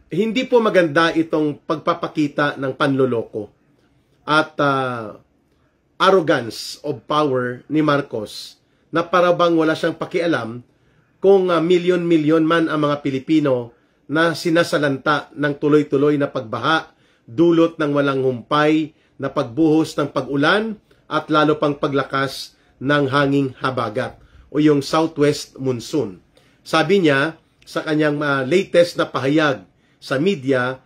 hindi po maganda itong pagpapakita ng panloloko at arrogance of power ni Marcos na parabang wala siyang pakialam kung milyon-milyon man ang mga Pilipino na sinasalanta ng tuloy-tuloy na pagbaha, dulot ng walang humpay na pagbuhos ng pag-ulan at lalo pang paglakas ng hanging habagat o yung southwest monsoon. Sabi niya sa kanyang latest na pahayag sa media,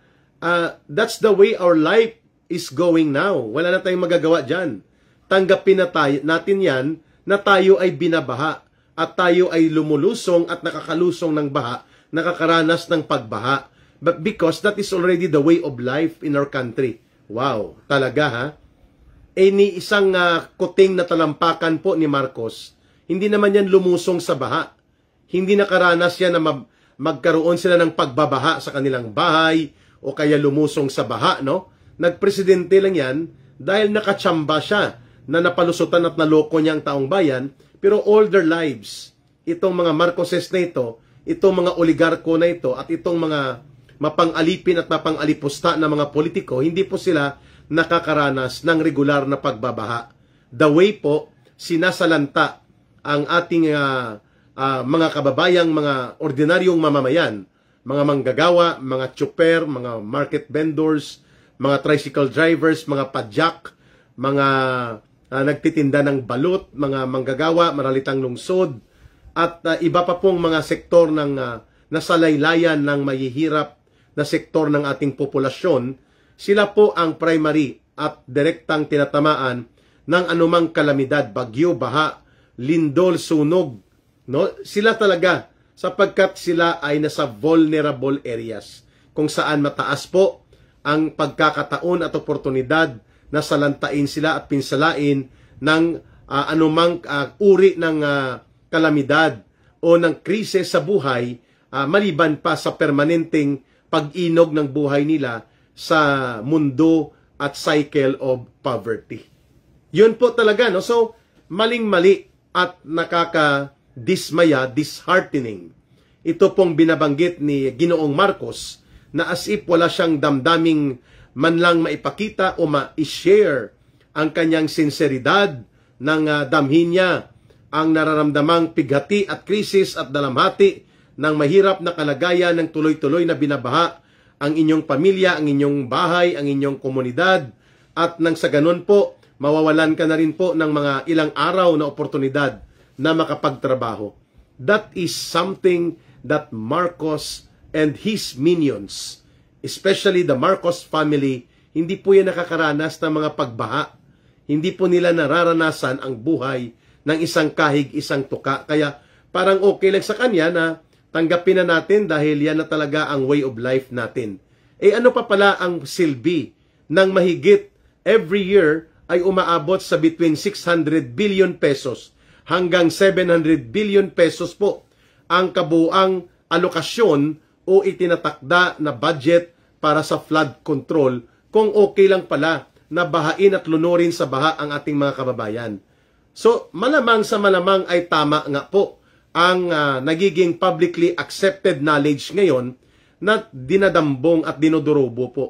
that's the way our life is going now. Wala na tayong magagawa dyan. Tanggapin na natin yan na tayo ay binabaha at tayo ay lumulusong at nakakalusong ng baha, nakakaranas ng pagbaha. But because that is already the way of life in our country. Wow, talaga ha? Ni isang kuting na talampakan po ni Marcos, hindi naman yan lumusong sa baha. Hindi nakaranas yan na magkaroon sila ng pagbabaha sa kanilang bahay o kaya lumusong sa baha, no? Nagpresidente lang yan dahil nakatsamba siya na napalusutan at naloko niya ang taong bayan, pero all their lives, itong mga Marcoses na ito, itong mga oligarko na ito, at itong mga mapang-alipin at mapang-alipusta na mga politiko, hindi po sila nakakaranas ng regular na pagbabaha. The way po, sinasalanta ang ating mga kababayang, mga ordinaryong mamamayan, mga manggagawa, mga tsuper, mga market vendors, mga tricycle drivers, mga padyak, mga nagtitinda ng balut, mga manggagawa, maralitang lungsod, at iba pa pong mga sektor ng nasalaylayan ng mahihirap na sektor ng ating populasyon, sila po ang primary at direktang tinatamaan ng anumang kalamidad, bagyo, baha, lindol, sunog. No? Sila talaga, sapagkat sila ay nasa vulnerable areas, kung saan mataas po ang pagkakataon at oportunidad na salantain sila at pinsalain ng anumang uri ng kalamidad o ng krisis sa buhay, maliban pa sa permanenteng pag-inog ng buhay nila sa mundo at cycle of poverty. Yun po talaga, no? So, maling-mali at nakaka-dismaya, disheartening. Ito pong binabanggit ni Ginoong Marcos na as if wala siyang damdaming man lang maipakita o ma-share ang kanyang sinseridad ng damhin niya ang nararamdamang pighati at krisis at dalamhati ng mahirap na kalagayan ng tuloy-tuloy na binabaha ang inyong pamilya, ang inyong bahay, ang inyong komunidad, at nang sa ganun po, mawawalan ka na rin po ng mga ilang araw na oportunidad na makapagtrabaho. That is something that Marcos and his minions, especially the Marcos family, hindi po yan nakakaranas ng mga pagbaha. Hindi po nila nararanasan ang buhay ng isang kahig, isang tuka. Kaya parang okay lang sa kanya na tanggapin na natin dahil yan na talaga ang way of life natin. Ano pa pala ang silbi ng mahigit every year ay umaabot sa between 600 billion pesos hanggang 700 billion pesos po ang kabuang alokasyon o itinatakda na budget para sa flood control kung okay lang pala na bahain at lunurin sa baha ang ating mga kababayan. So, malamang sa malamang ay tama nga po ang nagiging publicly accepted knowledge ngayon na dinadambong at dinodurobo po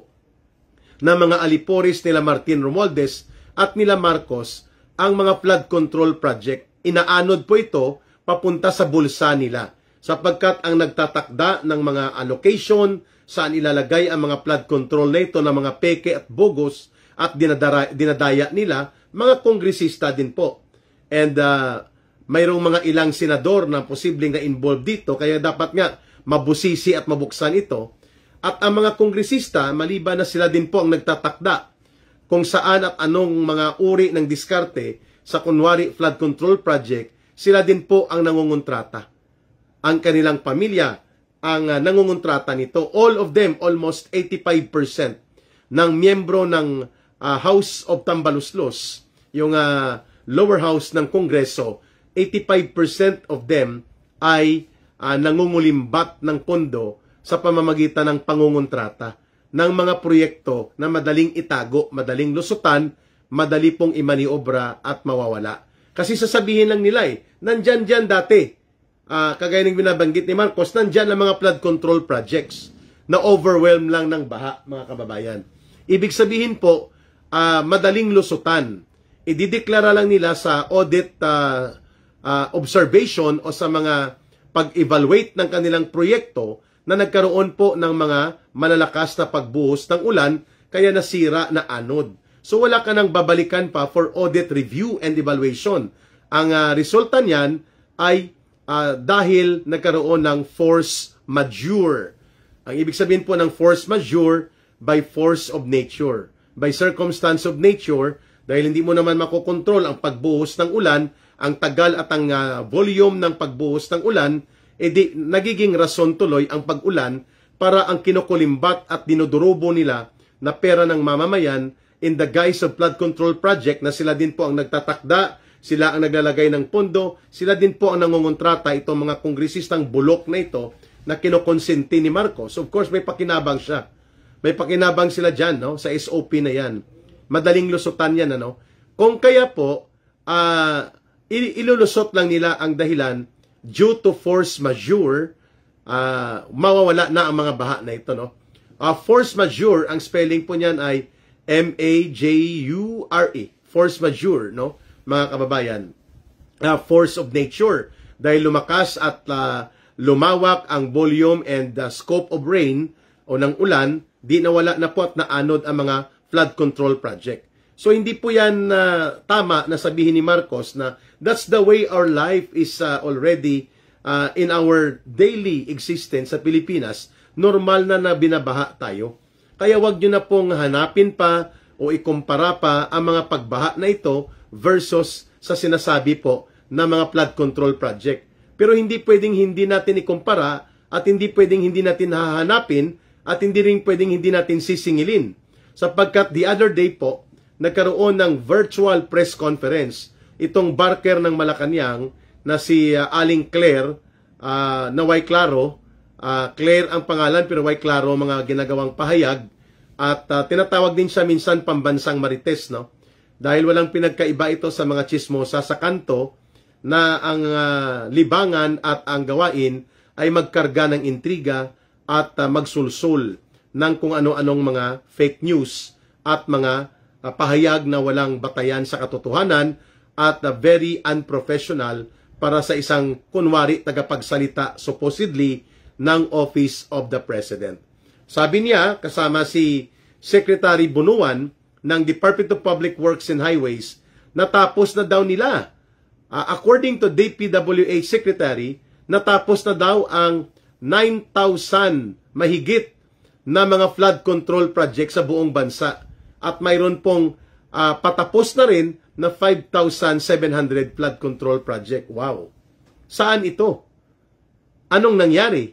na mga aliporis nila Martin Romualdez at nila Marcos ang mga flood control project. Inaanod po ito papunta sa bulsa nila sapagkat ang nagtatakda ng mga allocation saan ilalagay ang mga flood control na ito na mga peke at bogus at dinadaya nila mga kongresista din po. And mayroong mga ilang senador na posibleng na-involved dito, kaya dapat nga mabusisi at mabuksan ito. At ang mga kongresista, maliban na sila din po ang nagtatakda kung saan at anong mga uri ng diskarte sa kunwari flood control project, sila din po ang nangungontrata. Ang kanilang pamilya ang nangungontrata nito. All of them, almost 85% ng miyembro ng House of Tambaluslos, yung lower house ng Kongreso, 85% of them ay nangungulimbat ng pondo sa pamamagitan ng pangungontrata ng mga proyekto na madaling itago, madaling lusutan, madali pong imaniobra at mawawala. Kasi sasabihin lang nila nandyan dati, kagaya ng binabanggit ni Marcos, nandyan ang mga flood control projects. na overwhelm lang ng baha, mga kababayan. Ibig sabihin po, madaling lusutan. Idideklara lang nila sa audit observation o sa mga pag-evaluate ng kanilang proyekto na nagkaroon po ng mga malalakas na pagbuhos ng ulan kaya nasira na anod. So wala ka nang babalikan pa for audit review and evaluation. Ang resulta niyan ay dahil nagkaroon ng force majeure. Ang ibig sabihin po ng force majeure, by force of nature. By circumstance of nature, dahil hindi mo naman makokontrol ang pagbuhos ng ulan, ang tagal at ang volume ng pagbuhos ng ulan, edi nagiging rason tuloy ang pag-ulan para ang kinukulimbat at dinudurobo nila na pera ng mamamayan in the guise of flood control project na sila din po ang nagtatakda, sila ang naglalagay ng pondo, sila din po ang nangungontrata itong mga kongresistang bulok na ito na kinokonsenti ni Marcos. Of course, may pakinabang siya. May pakinabang sila dyan, no? Sa SOP na yan. Madaling lusutan yan, ano? Kung kaya po, ilulusot lang nila ang dahilan due to force majeure, mawawala na ang mga baha na ito, no? Force majeure, ang spelling po niyan ay M-A-J-U-R-E. Force majeure, no? Mga kababayan. Force of nature. Dahil lumakas at lumawak ang volume and scope of rain o ng ulan, di nawala na po at naanod ang mga flood control project. So hindi po yan tama na sabihin ni Marcos na that's the way our life is already in our daily existence sa Pilipinas. Normal na binabaha tayo. Kaya wag nyo na pong hanapin pa o ikumpara pa ang mga pagbaha na ito versus sa sinasabi po na mga flood control project. Pero hindi pwedeng hindi natin ikumpara at hindi pwedeng hindi natin hahanapin at hindi rin pwedeng hindi natin sisingilin. Sapagkat the other day po, nagkaroon ng virtual press conference itong barker ng Malacanang na si Aling Claire na way klaro. Claire ang pangalan pero way klaro mga ginagawang pahayag at tinatawag din siya minsan pambansang marites, no? Dahil walang pinagkaiba ito sa mga chismosa sa kanto na ang libangan at ang gawain ay magkarga ng intriga at magsulsul ng kung ano-anong mga fake news at mga pahayag na walang batayan sa katotohanan at very unprofessional para sa isang kunwari tagapagsalita supposedly ng Office of the President. Sabi niya, kasama si Secretary Bunuan ng Department of Public Works and Highways, natapos na daw nila. According to DPWH Secretary, natapos na daw ang 9,000 mahigit na mga flood control project sa buong bansa. At mayroon pong patapos na rin na 5,700 flood control project. Wow! Saan ito? Anong nangyari?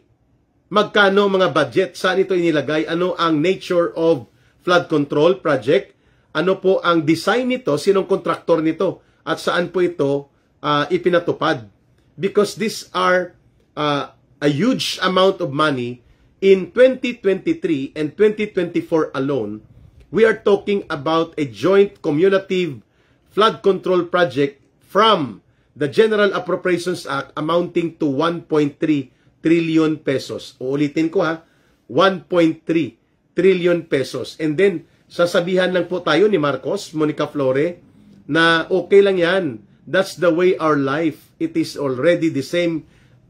Magkano mga budget? Saan ito inilagay? Ano ang nature of flood control project? Ano po ang design nito? Sinong kontraktor nito? At saan po ito ipinatupad? Because these are a huge amount of money. In 2023 and 2024 alone, we are talking about a joint cumulative flood control project from the General Appropriations Act amounting to 1.3 trillion pesos. Uulitin ko 1.3 trillion pesos. And then, sasabihan lang po tayo ni Marcos, Monica Flore, na okay lang yan. That's the way our life. It is already the same.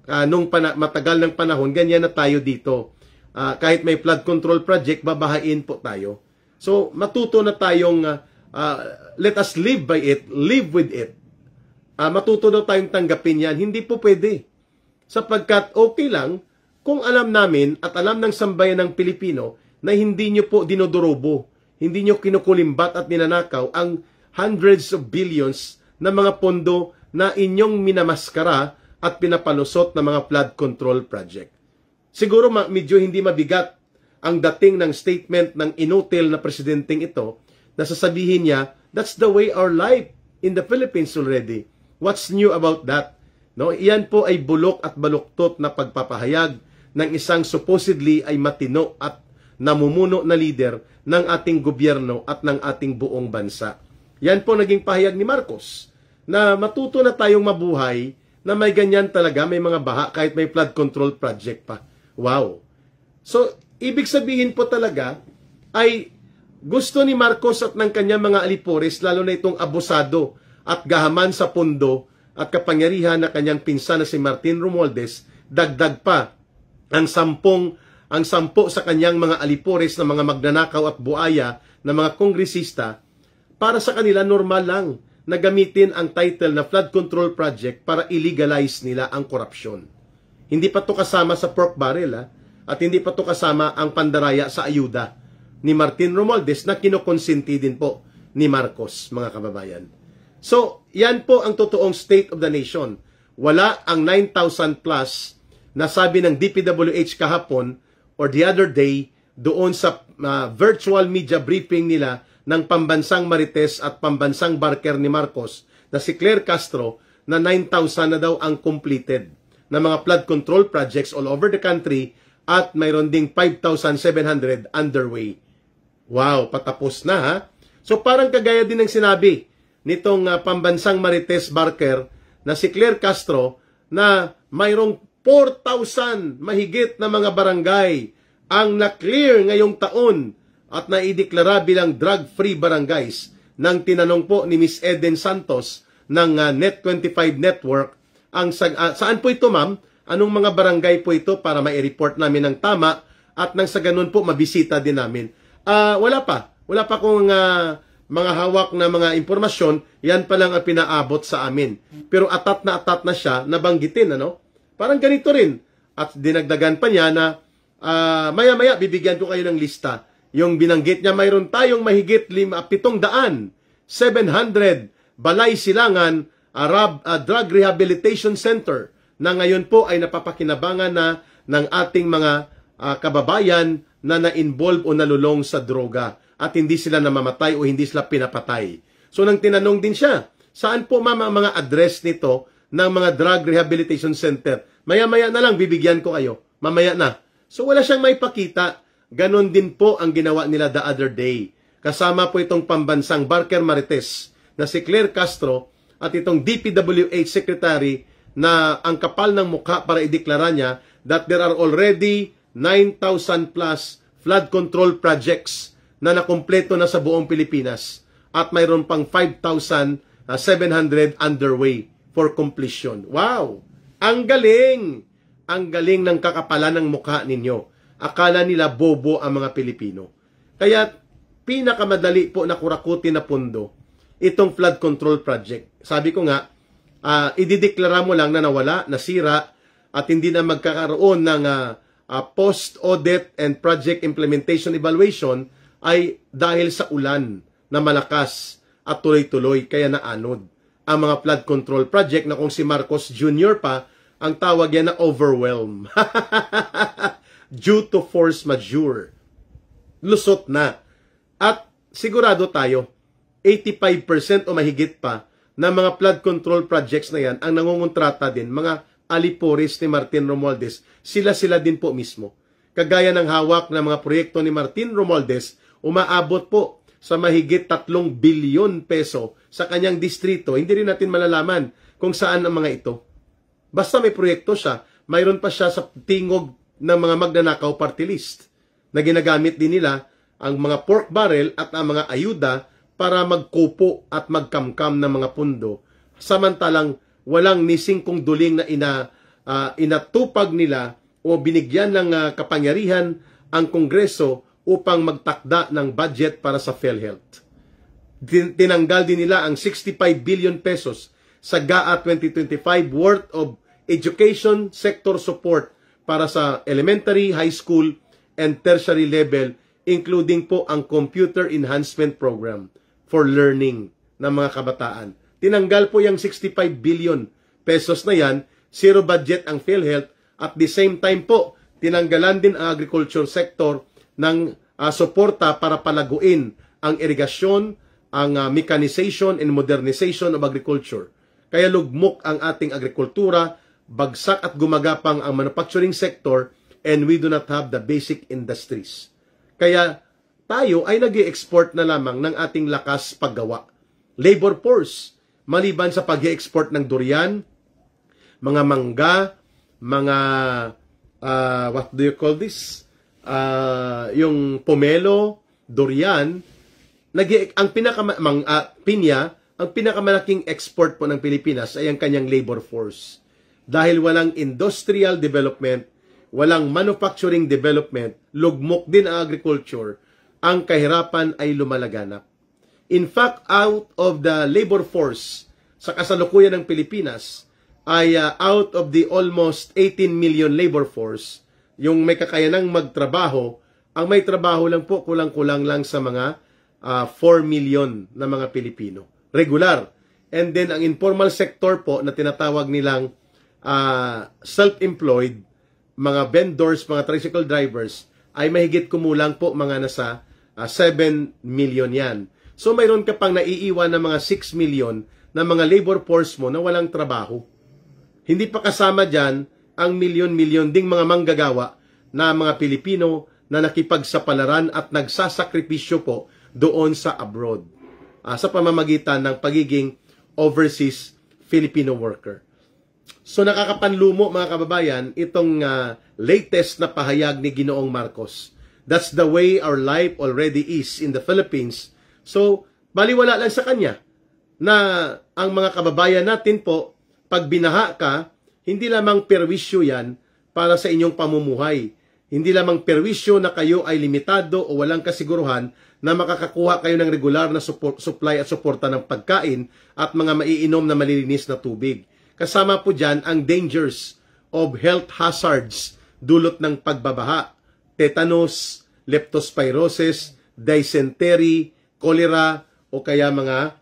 Nung matagal ng panahon, ganyan na tayo dito. Kahit may flood control project, babahain po tayo. So, matuto na tayong let us live by it, live with it. Matuto na tayong tanggapin yan. Hindi po pwede. Sapagkat okay lang kung alam namin at alam ng sambayan ng Pilipino na hindi nyo po dinodorobo, hindi nyo kinukulimbat at ninanakaw ang hundreds of billions na mga pondo na inyong minamaskara at pinapalusot na mga flood control project. Siguro medyo hindi mabigat ang dating ng statement ng inutil na presidenteng ito na sasabihin niya, that's the way our life in the Philippines already. What's new about that? No, iyan po ay bulok at baluktot na pagpapahayag ng isang supposedly ay matino at namumuno na leader ng ating gobyerno at ng ating buong bansa. Yan po naging pahayag ni Marcos na matuto na tayong mabuhay na may ganyan talaga, may mga baha kahit may flood control project pa. Wow! So, ibig sabihin po talaga ay gusto ni Marcos at ng kanyang mga alipores, lalo na itong abusado at gahaman sa pundo at kapangyarihan na kanyang pinsan na si Martin Romualdez, dagdag pa ang sampo sa kanyang mga alipores na mga magnanakaw at buaya na mga kongresista. Para sa kanila, normal lang na gamitin ang title na Flood Control Project para illegalize nila ang korupsyon. Hindi pa to kasama sa pork barrel, at hindi pa to kasama ang pandaraya sa ayuda ni Martin Romualdez na kinokonsenti din po ni Marcos, mga kababayan. So, yan po ang totoong state of the nation. Wala ang 9,000 plus na sabi ng DPWH kahapon or the other day doon sa virtual media briefing nila ng pambansang Marites at pambansang barker ni Marcos na si Claire Castro na 9,000 na daw ang completed na mga flood control projects all over the country at mayroon ding 5,700 underway. Wow, patapos na ha. So parang kagaya din ng sinabi nitong pambansang Marites barker na si Claire Castro na mayroong 4,000 mahigit na mga barangay ang na-clear ngayong taon at naideklara bilang drug-free barangays nang tinanong po ni Miss Eden Santos ng Net25 Network saan po ito ma'am? Anong mga barangay po ito para mai-report namin ng tama at nang sa ganun po mabisita din namin. Wala pa kung mga hawak na mga impormasyon, yan pa lang ang pinaabot sa amin. Pero atat na siya nabanggitin, ano? Parang ganito rin. At dinagdagan pa niya na maya-maya bibigyan ko kayo ng lista. Yung binanggit niya, mayroon tayong mahigit 700 balay silangan drug rehabilitation center na ngayon po ay napapakinabangan na ng ating mga kababayan na na-involve o nalulong sa droga at hindi sila namamatay o hindi sila pinapatay. So nang tinanong din siya, saan po mama ang mga address nito ng mga drug rehabilitation center? Maya-maya na lang bibigyan ko kayo. Mamaya na. So wala siyang maipakita. Ganon din po ang ginawa nila the other day. Kasama po itong pambansang Barker Marites na si Claire Castro at itong DPWH Secretary na ang kapal ng mukha para ideklara niya that there are already 9,000 plus flood control projects na nakumpleto na sa buong Pilipinas at mayroon pang 5,700 underway for completion. Wow! Ang galing! Ang galing ng kakapalan ng mukha ninyo. Akala nila bobo ang mga Pilipino. Kaya pinakamadali po na kurakutin na pundo itong flood control project. Sabi ko nga, idideklara mo lang na nawala, nasira, at hindi na magkakaroon ng post-audit and project implementation evaluation ay dahil sa ulan na malakas at tuloy-tuloy kaya naanod ang mga flood control project na kung si Marcos Jr. pa, ang tawag yan na overwhelm. Due to force majeure. Lusot na. At sigurado tayo, 85% o mahigit pa na mga flood control projects na yan ang nangungontrata din, mga alipores ni Martin Romualdez, sila din po mismo. Kagaya ng hawak ng mga proyekto ni Martin Romualdez, umaabot po sa mahigit 3 bilyon peso sa kanyang distrito. Hindi rin natin malalaman kung saan ang mga ito. Basta may proyekto siya, mayroon pa siya sa tingog ng mga magnanakaw party list na ginagamit din nila ang mga pork barrel at ang mga ayuda para magkupo at magkamkam ng mga pundo. Samantalang walang ni singkong duling na inatupag nila o binigyan ng kapangyarihan ang Kongreso upang magtakda ng budget para sa PhilHealth. Tinanggal din nila ang 65 billion pesos sa GAA 2025 worth of education sector support para sa elementary, high school, and tertiary level, including po ang Computer Enhancement Program for learning ng mga kabataan. Tinanggal po yung 65 billion pesos na yan, zero budget ang PhilHealth, at the same time po, tinanggalan din ang agriculture sector ng suporta para palaguin ang irigasyon, ang mechanization and modernization of agriculture. Kaya lugmok ang ating agrikultura, bagsak at gumagapang ang manufacturing sector, and we do not have the basic industries. Kaya tayo ay nag-i-export na lamang ng ating lakas paggawa. Labor force, maliban sa pag-i-export ng durian, mga mangga, mga what do you call this? yung pomelo, durian, pinya, ang pinakamalaking export po ng Pilipinas ay ang kanyang labor force. Dahil walang industrial development, walang manufacturing development, lugmok din ang agriculture, ang kahirapan ay lumalaganap. In fact, out of the labor force sa kasalukuyan ng Pilipinas, ay out of the almost 18 million labor force, yung may kakayanang magtrabaho, ang may trabaho lang po kulang-kulang lang sa mga 4 million na mga Pilipino. Regular. And then ang informal sector po na tinatawag nilang self-employed, mga vendors, mga tricycle drivers, ay mahigit kumulang po mga nasa 7 million yan. So mayroon ka pang naiiwan na mga 6 million na mga labor force mo na walang trabaho. Hindi pa kasama dyan ang milyon-milyon ding mga manggagawa na mga Pilipino na nakipagsapalaran at nagsasakripisyo po doon sa abroad sa pamamagitan ng pagiging overseas Filipino worker. So nakakapanlumo mga kababayan itong latest na pahayag ni Ginoong Marcos. That's the way our life already is in the Philippines. So baliwala lang sa kanya na ang mga kababayan natin po, pag binaha ka, hindi lamang perwisyo yan para sa inyong pamumuhay. Hindi lamang perwisyo na kayo ay limitado o walang kasiguruhan na makakakuha kayo ng regular na supply at suporta ng pagkain at mga maiinom na malilinis na tubig. Kasama po dyan ang dangers of health hazards dulot ng pagbabaha, tetanus, leptospirosis, dysentery, cholera, o kaya mga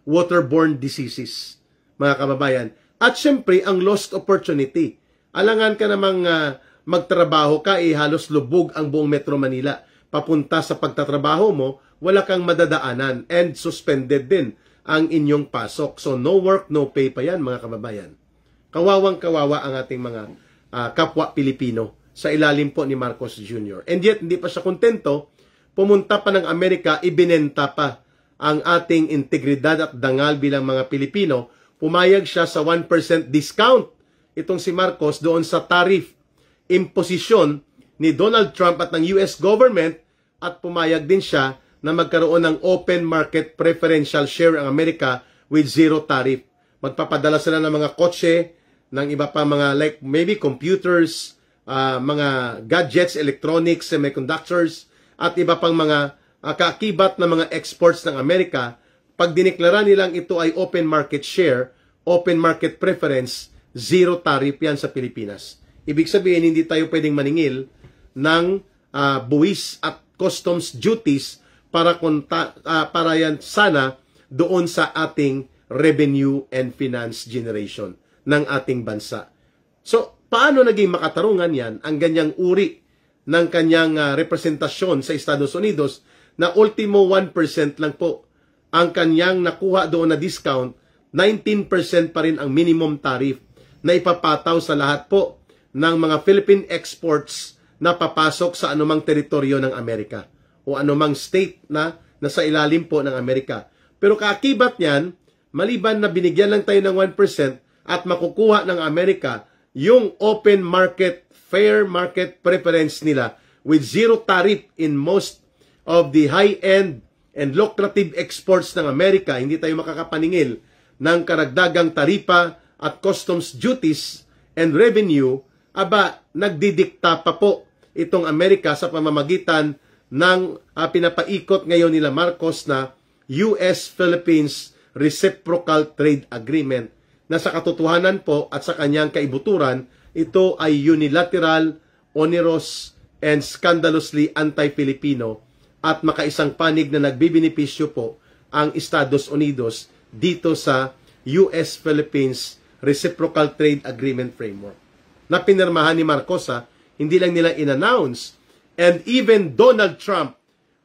waterborne diseases, mga kababayan. At syempre, ang lost opportunity. Alangan ka namang magtrabaho ka, halos lubog ang buong Metro Manila. Papunta sa pagtatrabaho mo, wala kang madadaanan and suspended din ang inyong pasok. So, no work, no pay pa yan, mga kababayan. Kawawang-kawawa ang ating mga kapwa Pilipino sa ilalim po ni Marcos Jr. And yet, hindi pa siya kontento. Pumunta pa ng Amerika, ibinenta pa ang ating integridad at dangal bilang mga Pilipino. Pumayag siya sa 1% discount itong si Marcos doon sa tariff imposisyon ni Donald Trump at ng US government, at pumayag din siya na magkaroon ng open market preferential share ang Amerika with zero tariff. Magpapadala sila ng mga kotse, ng iba pa mga like maybe computers, mga gadgets, electronics, semiconductors, at iba pang mga kaakibat na mga exports ng Amerika. Pag dineklara nilang ito ay open market share, open market preference, zero tariff yan sa Pilipinas. Ibig sabihin, hindi tayo pwedeng maningil ng buwis at customs duties para yan sana doon sa ating revenue and finance generation ng ating bansa. So, paano naging makatarungan yan ang ganyang uri ng kanyang representasyon sa Estados Unidos na ultimo 1% lang po ang kanyang nakuha doon na discount, 19% pa rin ang minimum tariff na ipapataw sa lahat po ng mga Philippine exports na papasok sa anumang teritoryo ng Amerika o anumang state na nasa ilalim po ng Amerika. Pero kaakibat niyan, maliban na binigyan lang tayo ng 1% at makukuha ng Amerika yung open market, fair market preference nila with zero tariff in most of the high-end and lucrative exports ng Amerika, hindi tayo makakapaningil ng karagdagang taripa at customs duties and revenue, aba, nagdidikta pa po itong Amerika sa pamamagitan ng pinapaikot ngayon nila Marcos na US-Philippines Reciprocal Trade Agreement na sa katotohanan po at sa kanyang kaibuturan, ito ay unilateral, onerous, and scandalously anti-Filipino at makaisang panig na nagbibinipisyo po ang Estados Unidos dito sa US-Philippines Reciprocal Trade Agreement Framework na pinirmahan ni Marcos. Hindi lang nila in-announce, and even Donald Trump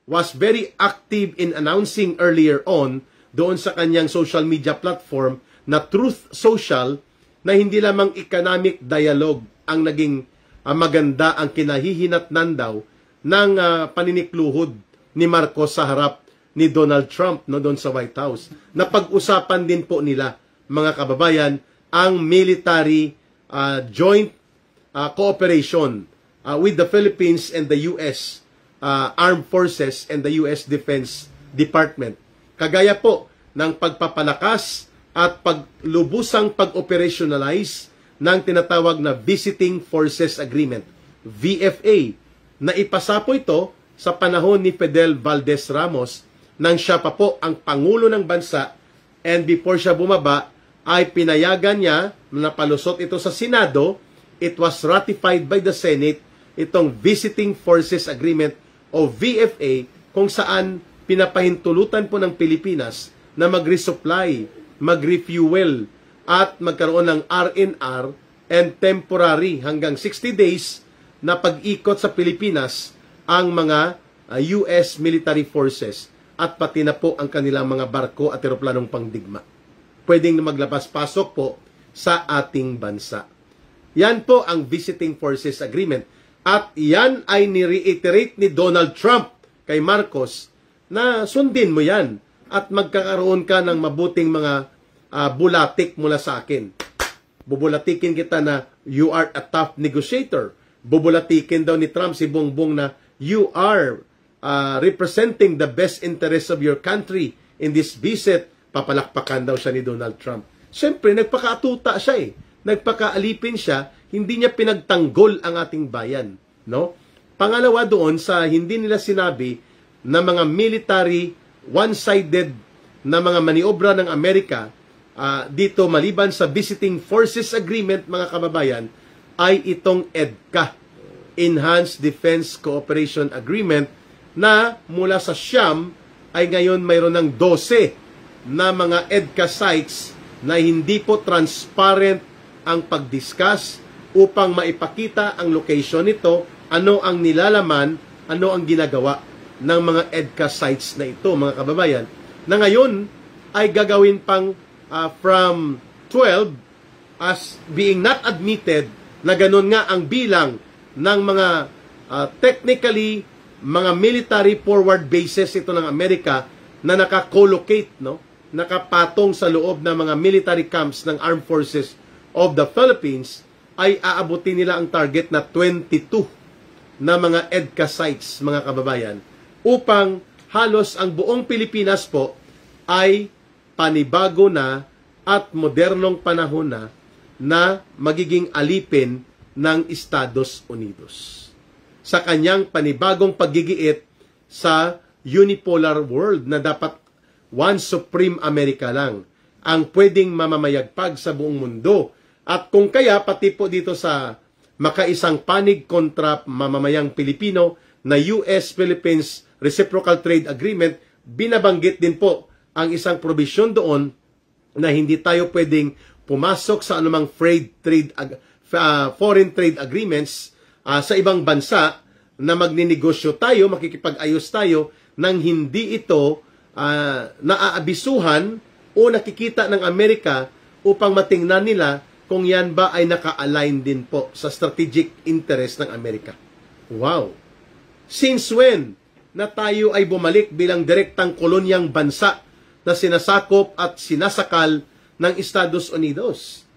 was very active in announcing earlier on doon sa kanyang social media platform na Truth Social na hindi lamang economic dialogue ang naging maganda, ang kinahihinatnan daw ng paninikluhod ni Marcos sa harap ni Donald Trump no, doon sa White House. Napag-usapan din po nila, mga kababayan, ang military joint cooperation with the Philippines and the U.S. Armed Forces and the U.S. Defense Department. Kagaya po ng pagpapalakas at paglubusang pag-operationalize ng tinatawag na Visiting Forces Agreement, VFA, na ipasa po ito sa panahon ni Fidel Valdez Ramos nang siya pa po ang Pangulo ng bansa, and before siya bumaba ay pinayagan niya na palusot ito sa Senado. It was ratified by the Senate, itong Visiting Forces Agreement o VFA, kung saan pinapahintulutan po ng Pilipinas na mag-resupply, mag-refuel at magkaroon ng R&R and temporary hanggang 60 days na pag-ikot sa Pilipinas ang mga US military forces at pati na po ang kanilang mga barko at eroplanong pangdigma. Pwedeng maglabas-pasok po sa ating bansa. Yan po ang Visiting Forces Agreement. At yan ay ni-reiterate ni Donald Trump kay Marcos na sundin mo yan at magkakaroon ka ng mabuting mga bulatik mula sa akin. Bubulatikin kita na you are a tough negotiator. Bubulatikin daw ni Trump si Bongbong na you are representing the best interests of your country in this visit. Papalakpakan daw siya ni Donald Trump. Siyempre, nagpakaatuta siya eh. Nagpakaalipin siya, hindi niya pinagtanggol ang ating bayan. No? Pangalawa doon sa hindi nila sinabi na mga military, one-sided na mga maniobra ng Amerika dito maliban sa Visiting Forces Agreement, mga kababayan, ay itong EDCA, Enhanced Defense Cooperation Agreement, na mula sa Siyam ay ngayon mayroon ng 12 na mga EDCA sites na hindi po transparent ang pag-discuss upang maipakita ang location nito, ano ang nilalaman, ano ang ginagawa ng mga EDCA sites na ito, mga kababayan, na ngayon ay gagawin pang from 12 as being not admitted, na ganun nga ang bilang ng mga technically mga military forward bases ito ng Amerika na naka-collocate, no? Nakapatong sa loob ng mga military camps ng Armed Forces of the Philippines, ay aabutin nila ang target na 22 na mga EDCA sites, mga kababayan, upang halos ang buong Pilipinas po ay panibago na at modernong panahon na magiging alipin ng Estados Unidos sa kanyang panibagong paggigiit sa unipolar world na dapat one supreme America lang ang pwedeng mamamayagpag sa buong mundo. At kung kaya pati po dito sa makaisang panig kontra mamamayang Pilipino na US-Philippines Reciprocal Trade Agreement, binabanggit din po ang isang probisyon doon na hindi tayo pwedeng pumasok sa anumang foreign trade agreements sa ibang bansa na magninegosyo tayo, makikipag-ayos tayo nang hindi ito naaabisuhan o nakikita ng Amerika upang matingnan nila kung yan ba ay naka-align din po sa strategic interest ng Amerika. Wow! Since when na tayo ay bumalik bilang direktang kolonyang bansa na sinasakop at sinasakal ng Estados Unidos?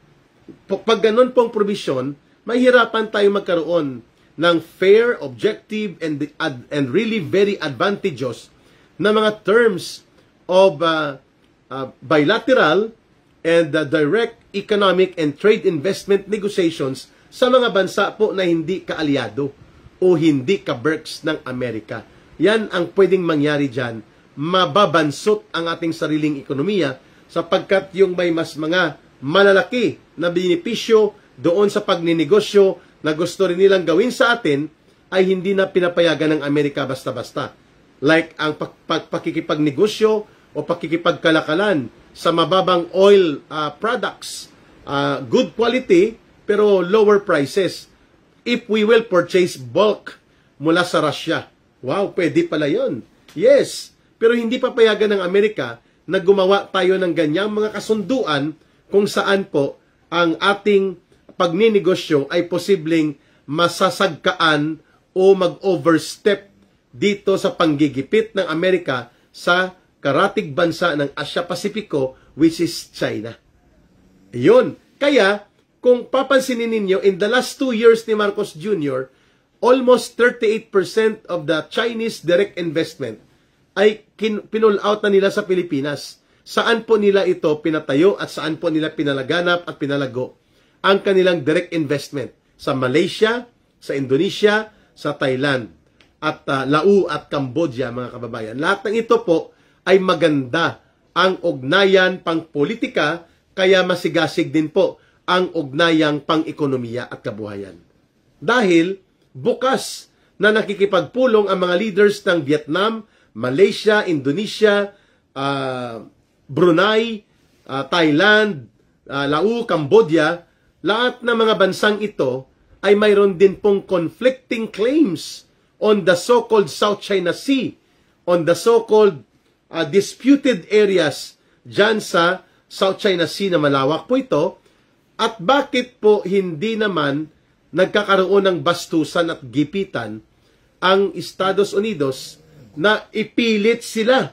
Pag ganun pong provision, mahirapan tayo magkaroon ng fair, objective, and really very advantageous na mga terms of bilateral and direct economic and trade investment negotiations sa mga bansa po na hindi kaalyado o hindi ka-berks ng Amerika. Yan ang pwedeng mangyari dyan. Mababansot ang ating sariling ekonomiya sapagkat yung may mas mga malalaki na benepisyo doon sa pagninegosyo na gusto rin nilang gawin sa atin ay hindi na pinapayagan ng Amerika basta-basta. Like ang pakikipagnegosyo o pakikipagkalakalan sa mababang oil products, good quality pero lower prices. If we will purchase bulk mula sa Russia, wow, pwede pala yun. Yes, pero hindi papayagan ng Amerika na gumawa tayo ng ganyang mga kasunduan kung saan po ang ating pagninegosyo ay posibleng masasagkaan o mag-overstep dito sa panggigipit ng Amerika sa karatig bansa ng Asia-Pasipiko, which is China. Yun. Kaya, kung papansinin ninyo, in the last 2 years ni Marcos Jr., almost 38% of the Chinese direct investment ay pinull out na nila sa Pilipinas. Saan po nila ito pinatayo at saan po nila pinalaganap at pinalago ang kanilang direct investment? Sa Malaysia, sa Indonesia, sa Thailand, at Laos at Cambodia, mga kababayan. Lahat ng ito po ay maganda ang ugnayan pang-politika, kaya masigasig din po ang ugnayang pang-ekonomiya at kabuhayan. Dahil bukas na nakikipagpulong ang mga leaders ng Vietnam, Malaysia, Indonesia, Brunei, Thailand, Laos, Cambodia, lahat ng mga bansang ito ay mayroon din pong conflicting claims on the so-called South China Sea, on the so-called disputed areas dyan sa South China Sea na malawak po ito. At bakit po hindi naman nagkakaroon ng bastusan at gipitan ang Estados Unidos na ipilit sila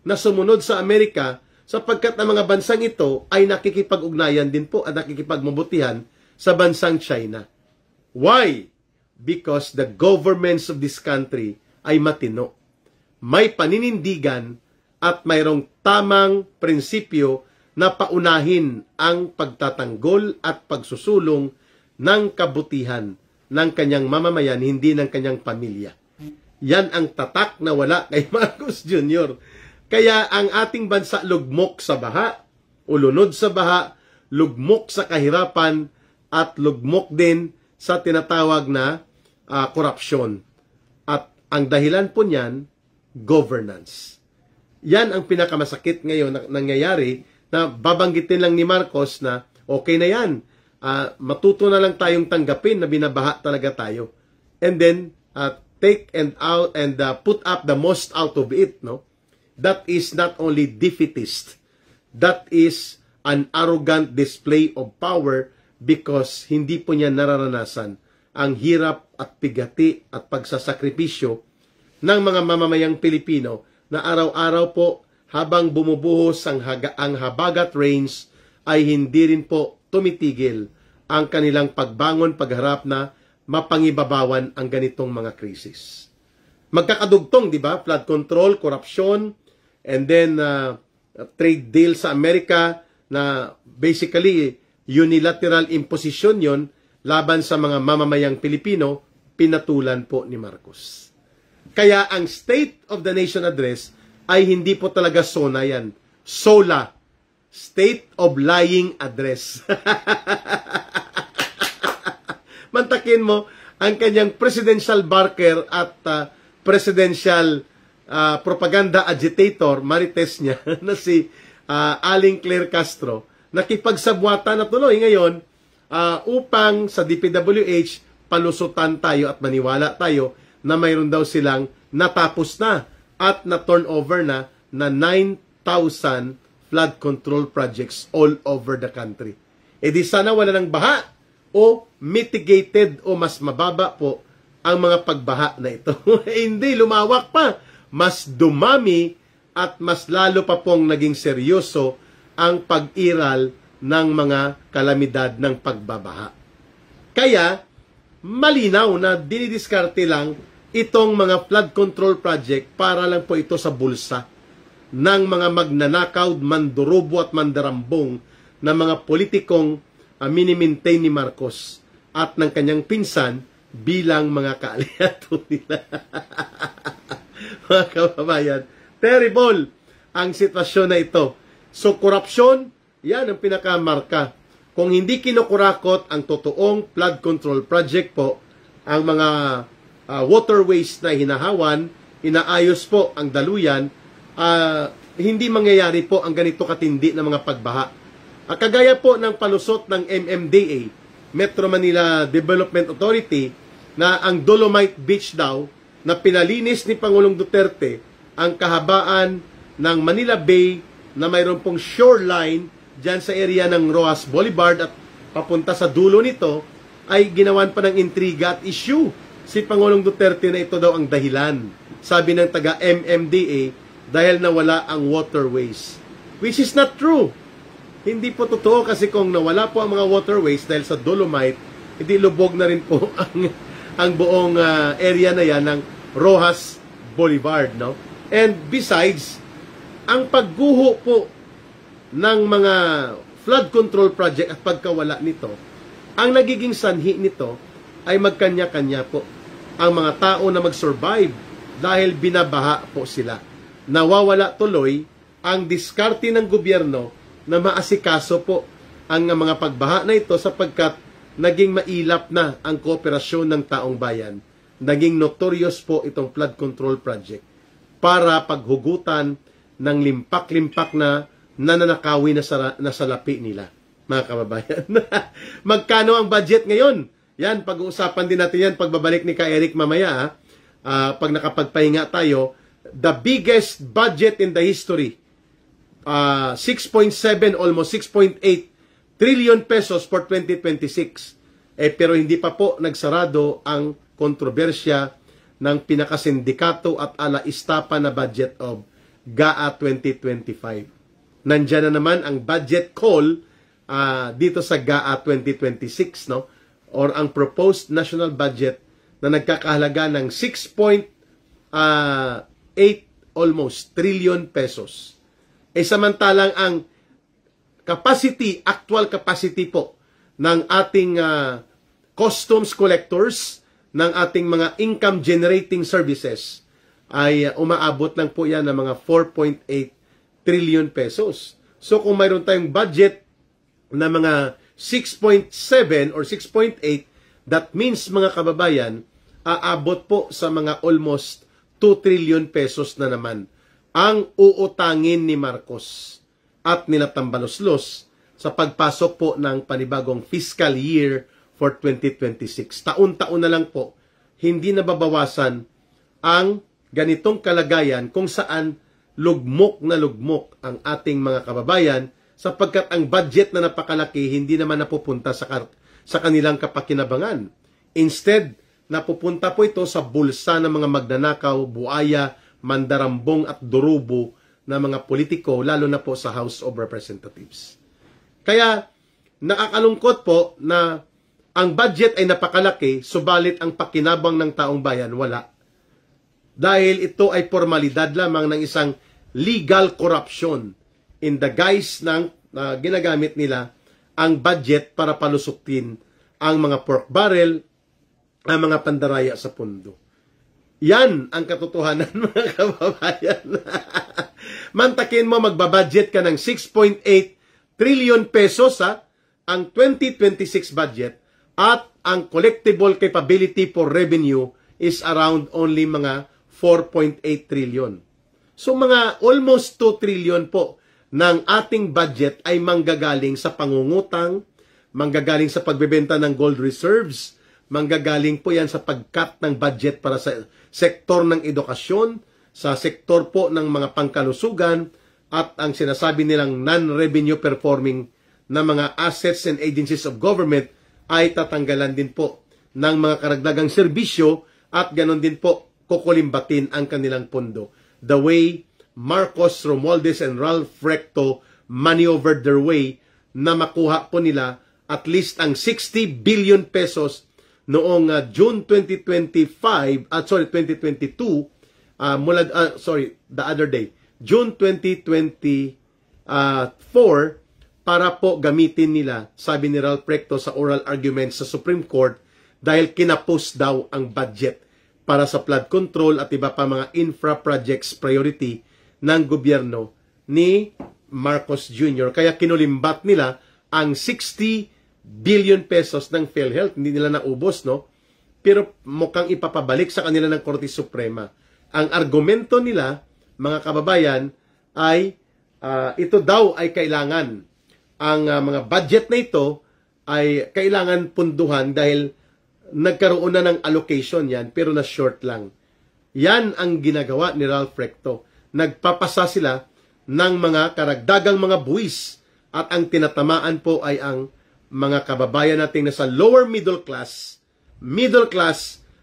na sumunod sa Amerika, sapagkat ang mga bansang ito ay nakikipag-ugnayan din po at nakikipagmabutihan sa bansang China. Why? Because the governments of this country ay matino. May paninindigan at mayroong tamang prinsipyo na paunahin ang pagtatanggol at pagsusulong ng kabutihan ng kanyang mamamayan, hindi ng kanyang pamilya. Yan ang tatak na wala kay Marcos Jr. Kaya ang ating bansa lugmok sa baha, ulunod sa baha, lugmok sa kahirapan, at lugmok din sa tinatawag na korupsyon. At ang dahilan po niyan, governance. Yan ang pinakamasakit ngayon na nangyayari, na babanggitin lang ni Marcos na okay na yan. Matuto na lang tayong tanggapin na binabaha talaga tayo. And then, take and out and put up the most out of it, no? That is not only defeatist. That is an arrogant display of power because hindi po niya nararanasan ang hirap at pigati at pagsasakripisyo ng mga mamamayang Pilipino na araw-araw po habang bumubuhos ang Habagat Range ay hindi rin po tumitigil ang kanilang pagbangon, pagharap na mapangibabawan ang ganitong mga krisis. Magkakadugtong, di ba? Flood control, korupsyon, and then trade deal sa Amerika na basically unilateral imposition yon laban sa mga mamamayang Pilipino, pinatulan po ni Marcos. Kaya ang State of the Nation Address ay hindi po talaga SONA yan. SOLA. State of Lying Address. Mantakin mo ang kanyang presidential barker at presidential propaganda agitator, marites niya, na si Aling Claire Castro, nakipagsabwata na tuloy ngayon upang sa DPWH palusutan tayo at maniwala tayo na mayroon daw silang natapos na at na-turnover na 9,000 flood control projects all over the country. E di sana wala ng baha o mitigated o mas mababa po ang mga pagbaha na ito. Hindi, lumawak pa. Mas dumami at mas lalo pa pong naging seryoso ang pag-iral ng mga kalamidad ng pagbabaha. Kaya, malinaw na dinidiskarte lang itong mga flood control project para lang po ito sa bulsa ng mga magnanakaw, mandurubo at mandarambong na mga politikong mini-maintain ni Marcos at ng kanyang pinsan bilang mga kaaliato nila. Mga kababayan, terrible ang sitwasyon na ito. So, korupsyon, yan ang pinakamarka. Kung hindi kinukurakot ang totoong flood control project po, ang mga waterways na hinahawan, inaayos po ang daluyan, hindi mangyayari po ang ganito katindi na mga pagbaha. Kagaya po ng palusot ng MMDA, Metro Manila Development Authority, na ang Dolomite Beach daw, na pinalinis ni Pangulong Duterte ang kahabaan ng Manila Bay na mayroon pong shoreline dyan sa area ng Roas Boulevard at papunta sa dulo nito, ay ginawan pa ng intriga at issue si Pangulong Duterte na ito daw ang dahilan. Sabi ng taga MMDA, dahil nawala ang waterways. Which is not true. Hindi po totoo kasi kung nawala po ang mga waterways dahil sa Dolomite, hindi lubog na rin po ang buong area na yan ng Rojas Boulevard, no? And besides, ang pagguho po ng mga flood control project at pagkawala nito, ang nagiging sanhi nito ay magkanya-kanya po ang mga tao na mag-survive dahil binabaha po sila. Nawawala tuloy ang diskarte ng gobyerno na maasikaso po ang mga pagbaha na ito sapagkat naging mailap na ang kooperasyon ng taong bayan. Naging notorious po itong flood control project para paghugutan ng limpak-limpak na nananakawi na salapi nila, mga kababayan. Magkano ang budget ngayon? Yan, pag-uusapan din natin yan pagbabalik ni Ka Eric mamaya. Pag nakapagpahinga tayo, the biggest budget in the history, 6.7, almost 6.8 trillion pesos for 2026. Pero hindi pa po nagsarado ang kontrobersya ng pinakasindikato at alaistapa na budget of GAA 2025. Nandiyan na naman ang budget call dito sa GAA 2026, no? Or ang proposed national budget na nagkakahalaga ng 6.8 almost trillion pesos. Samantalang ang actual capacity po ng ating customs collectors, ng ating mga income generating services ay umaabot lang po yan ng mga 4.8 trillion pesos. So kung mayroon tayong budget na mga 6.7 or 6.8, that means mga kababayan, aabot po sa mga almost 2 trillion pesos na naman ang uutangin ni Marcos at nila Tambaloslos sa pagpasok po ng panibagong fiscal year for 2026. Taon-taon na lang po, hindi nababawasan ang ganitong kalagayan kung saan lugmok na lugmok ang ating mga kababayan sapagkat ang budget na napakalaki hindi naman napupunta sa kanilang kapakinabangan. Instead, napupunta po ito sa bulsa ng mga magnanakaw, buaya, mandarambong at durubo na mga politiko, lalo na po sa House of Representatives. Kaya, nakakalungkot po na ang budget ay napakalaki, subalit ang pakinabang ng taong bayan, wala. Dahil ito ay formalidad lamang ng isang legal corruption in the guise ng ginagamit nila ang budget para palusutin ang mga pork barrel, ang mga pandaraya sa pundo. Yan ang katotohanan, mga kababayan. Mantakin mo, magbabudget ka ng 6.8 trillion pesos ang 2026 budget at ang collectible capability for revenue is around only mga 4.8 trillion. So mga almost 2 trillion po ng ating budget ay manggagaling sa pangungutang, manggagaling sa pagbebenta ng gold reserves, manggagaling po yan sa pag-cut ng budget para sa sektor ng edukasyon, sa sektor po ng mga pangkalusugan, at ang sinasabi nilang non-revenue performing na mga assets and agencies of government ay tatanggalan din po ng mga karagdagang serbisyo at ganon din po kukulimbatin ang kanilang pondo. The way Marcos, Romualdez, and Ralph Recto maneuvered their way na makuha po nila at least ang 60 billion pesos noong June 2022, the other day, June 2024, para po gamitin nila, sabi ni Ralph Recto sa oral argument sa Supreme Court, dahil kinapos daw ang budget para sa flood control at iba pa mga infra projects priority ng gobyerno ni Marcos Jr. Kaya kinulimbat nila ang 60 billion pesos ng PhilHealth. Hindi nila naubos, no? Pero mukhang ipapabalik sa kanila ng Korte Suprema. Ang argumento nila, mga kababayan, ay ito daw ay kailangan. Ang mga budget na ito ay kailangan punduhan dahil nagkaroon na ng allocation yan, pero na short lang. Yan ang ginagawa ni Ralph Recto. Nagpapasa sila ng mga karagdagang mga buwis at ang tinatamaan po ay ang mga kababayan nating nasa lower middle class,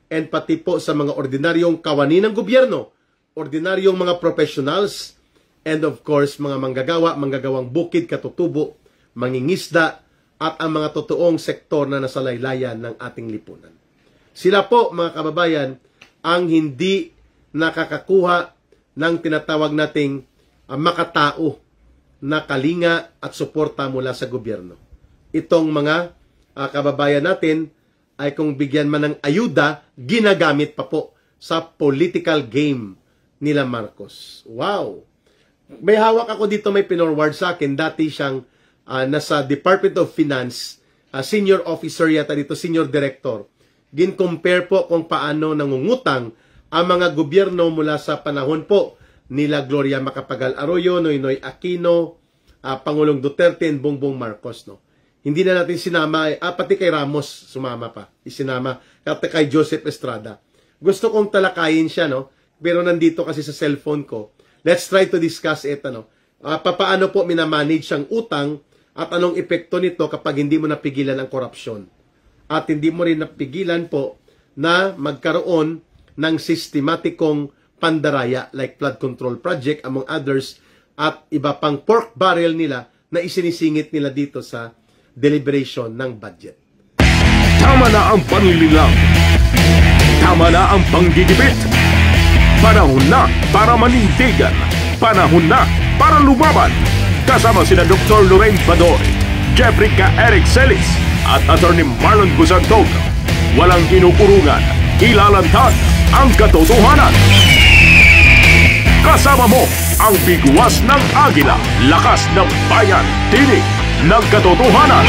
and pati po sa mga ordinaryong kawani ng gobyerno, ordinaryong mga professionals, and of course, mga manggagawang bukid, katutubo, mangingisda, at ang mga totoong sektor na nasa laylayan ng ating lipunan. Sila po, mga kababayan, ang hindi nakakakuha ng tinatawag nating makatao na kalinga at suporta mula sa gobyerno. Itong mga kababayan natin ay kung bigyan man ng ayuda, ginagamit pa po sa political game nila Marcos. Wow! May hawak ako dito, may pinorward sa akin. Dati siyang nasa Department of Finance, senior officer yata dito, senior director. Gin-compare po kung paano nangungutang ang mga gobyerno mula sa panahon po nila Gloria Macapagal Arroyo, Noynoy Aquino, Pangulong Duterte, and Bongbong Marcos. No? Hindi na natin sinama, pati kay Ramos sumama pa, isinama, kay Joseph Estrada. Gusto kong talakayin siya, no? Pero nandito kasi sa cellphone ko. Let's try to discuss it, ano? Paano po minamanage ang utang at anong epekto nito kapag hindi mo napigilan ang korupsyon. At hindi mo rin napigilan po na magkaroon ng sistematikong pandaraya like flood control project among others at iba pang pork barrel nila na isinisingit nila dito sa deliberation ng budget. Tama na ang panlililang. Tama na ang panggigipit. Panahon na para manindigan. Panahon na para lumaban. Kasama sina Dr. Lorraine Badoy, Jeffrey K. Eric Celis at Atty. Marlon Gusantog. Walang inukurungan, ilalantad ang katotohanan. Kasama mo ang bigwas ng agila, lakas ng bayan, tinig ng katotohanan.